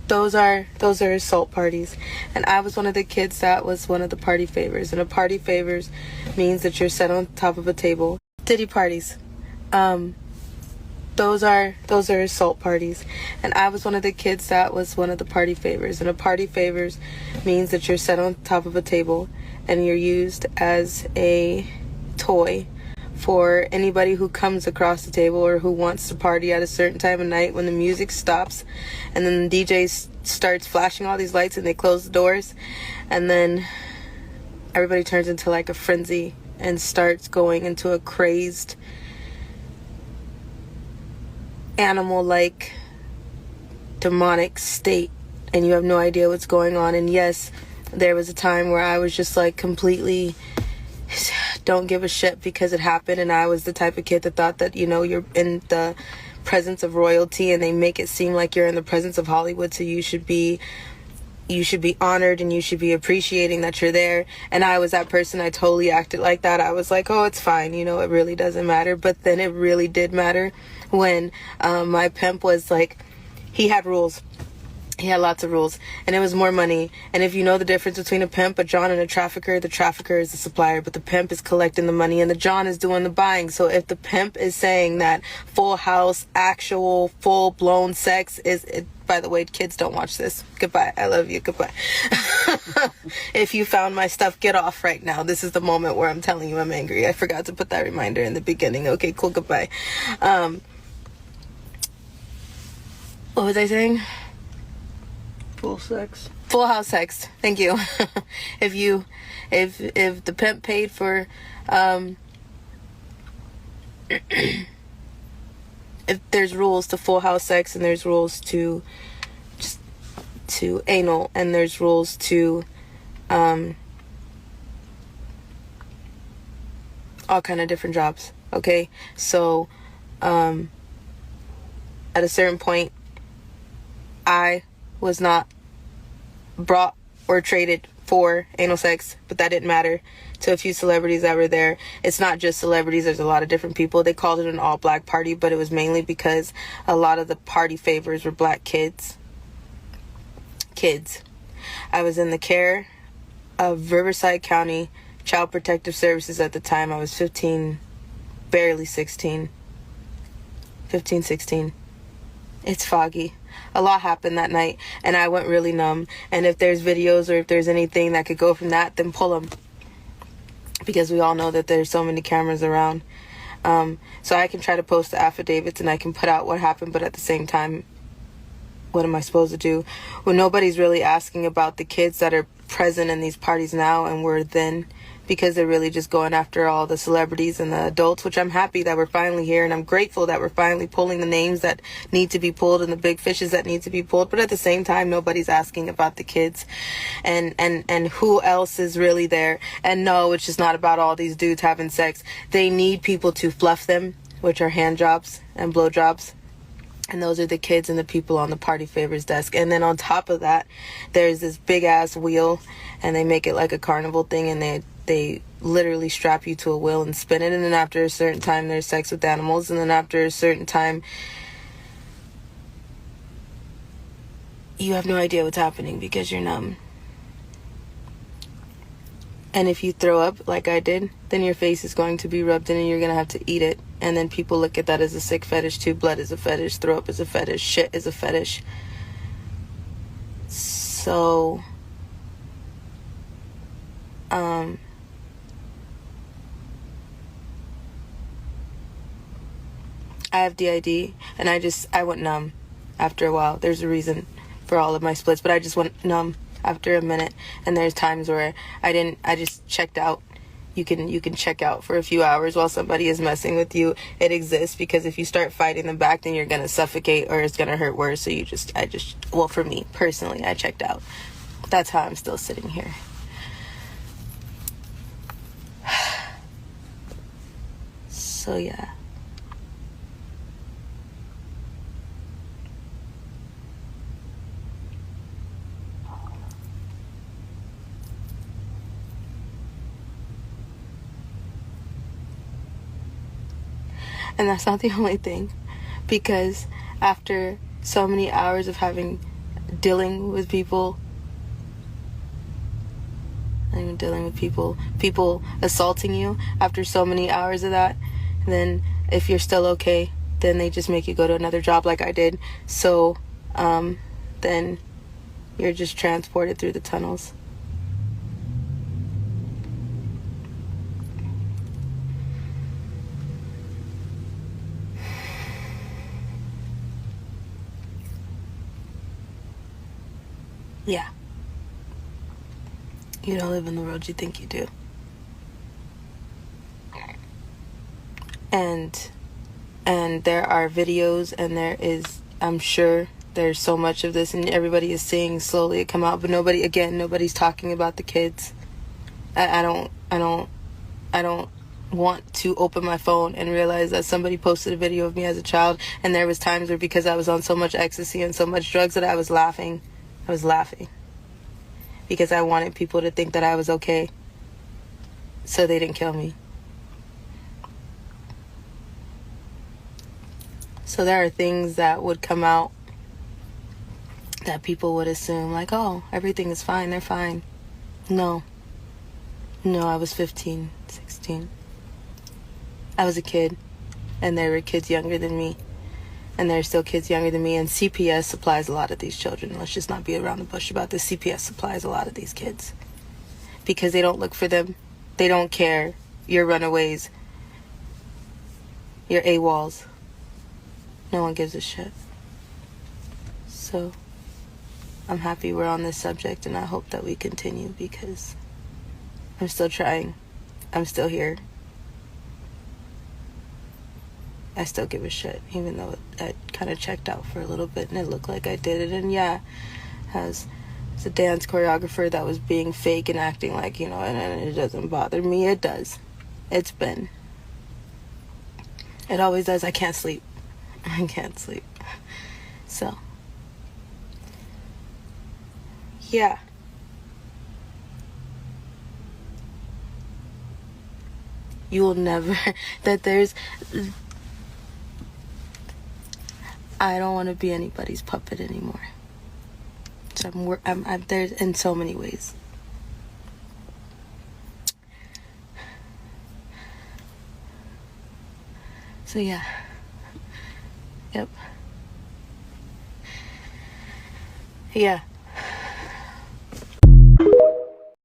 Those are assault parties, and I was one of the kids that was one of the party favors. And a party favors means that you're set on top of a table. Diddy parties, those are assault parties, and I was one of the kids that was one of the party favors. And a party favors means that you're set on top of a table and you're used as a toy for anybody who comes across the table or who wants to party at a certain time of night when the music stops and then the DJ starts flashing all these lights and they close the doors, and then everybody turns into like a frenzy and starts going into a crazed animal-like demonic state, and you have no idea what's going on. And yes, there was a time where I was just like completely don't give a shit because it happened, and I was the type of kid that thought that, you know, you're in the presence of royalty and they make it seem like you're in the presence of Hollywood, so you should be honored and you should be appreciating that you're there. And I was that person. I totally acted like that. I was like, oh, it's fine, you know, it really doesn't matter. But then it really did matter when my pimp was like, he had rules. He had lots of rules, and it was more money. And if you know the difference between a pimp, a John, and a trafficker, the trafficker is the supplier, but the pimp is collecting the money and the John is doing the buying. So if the pimp is saying that full house, actual full-blown sex is, by the way, kids, don't watch this. Goodbye. I love you. Goodbye. If you found my stuff, get off right now. This is the moment where I'm telling you I'm angry. I forgot to put that reminder in the beginning. Okay, cool. Goodbye. What was I saying? Full house sex. Thank you. If the pimp paid for if there's rules to full house sex, and there's rules to anal, and there's rules to all kind of different jobs. Okay, so at a certain point, I was not brought or traded for anal sex, but that didn't matter to a few celebrities that were there. It's not just celebrities, there's a lot of different people. They called it an all-black party, but it was mainly because a lot of the party favors were black kids. I was in the care of Riverside County Child Protective Services at the time. I was 15, barely 16. 15, 16. It's foggy. A lot happened that night, and I went really numb. And if there's videos or if there's anything that could go from that, then pull them. Because we all know that there's so many cameras around. So I can try to post the affidavits and I can put out what happened, but at the same time, what am I supposed to do? When nobody's really asking about the kids that are present in these parties now and were then, because they're really just going after all the celebrities and the adults, which I'm happy that we're finally here, and I'm grateful that we're finally pulling the names that need to be pulled and the big fishes that need to be pulled. But at the same time, nobody's asking about the kids and who else is really there. And no, it's just not about all these dudes having sex. They need people to fluff them, which are hand jobs and blow jobs. And those are the kids and the people on the party favors desk. And then on top of that, there's this big ass wheel, and they make it like a carnival thing, and they literally strap you to a wheel and spin it. And then after a certain time, there's sex with animals. And then after a certain time, you have no idea what's happening because you're numb. And if you throw up like I did, then your face is going to be rubbed in and you're going to have to eat it. And then people look at that as a sick fetish too. Blood is a fetish. Throw up is a fetish. Shit is a fetish. So, I have DID, and I went numb after a while. There's a reason for all of my splits, but I just went numb after a minute. And there's times where I just checked out. You can check out for a few hours while somebody is messing with you. It exists, because if you start fighting them back, then you're gonna suffocate or it's gonna hurt worse. So well, for me personally, I checked out. That's how I'm still sitting here. So yeah. And that's not the only thing, because after so many hours of dealing with people, not even dealing with people assaulting you, after so many hours of that, then if you're still okay, then they just make you go to another job like I did. So then you're just transported through the tunnels. Yeah. You don't live in the world you think you do. And there are videos, and there is, I'm sure there's so much of this, and everybody is seeing slowly it come out, but nobody's talking about the kids. I don't want to open my phone and realize that somebody posted a video of me as a child, and there was times where, because I was on so much ecstasy and so much drugs, that I was laughing because I wanted people to think that I was okay, so they didn't kill me. So there are things that would come out that people would assume, like, oh, everything is fine, they're fine. No, I was 15, 16. I was a kid, and there were kids younger than me, and there are still kids younger than me, and CPS supplies a lot of these children. Let's just not be around the bush about this. CPS supplies a lot of these kids because they don't look for them. They don't care. You're runaways. You're AWOLs. No one gives a shit. So I'm happy we're on this subject, and I hope that we continue, because I'm still trying. I'm still here. I still give a shit, even though I kind of checked out for a little bit and it looked like I did it. And yeah, as a dance choreographer that was being fake and acting like, and it doesn't bother me. It does. It always does. I can't sleep. So, yeah. You will never, I don't want to be anybody's puppet anymore. So I'm there in so many ways. So yeah. Yep. Yeah.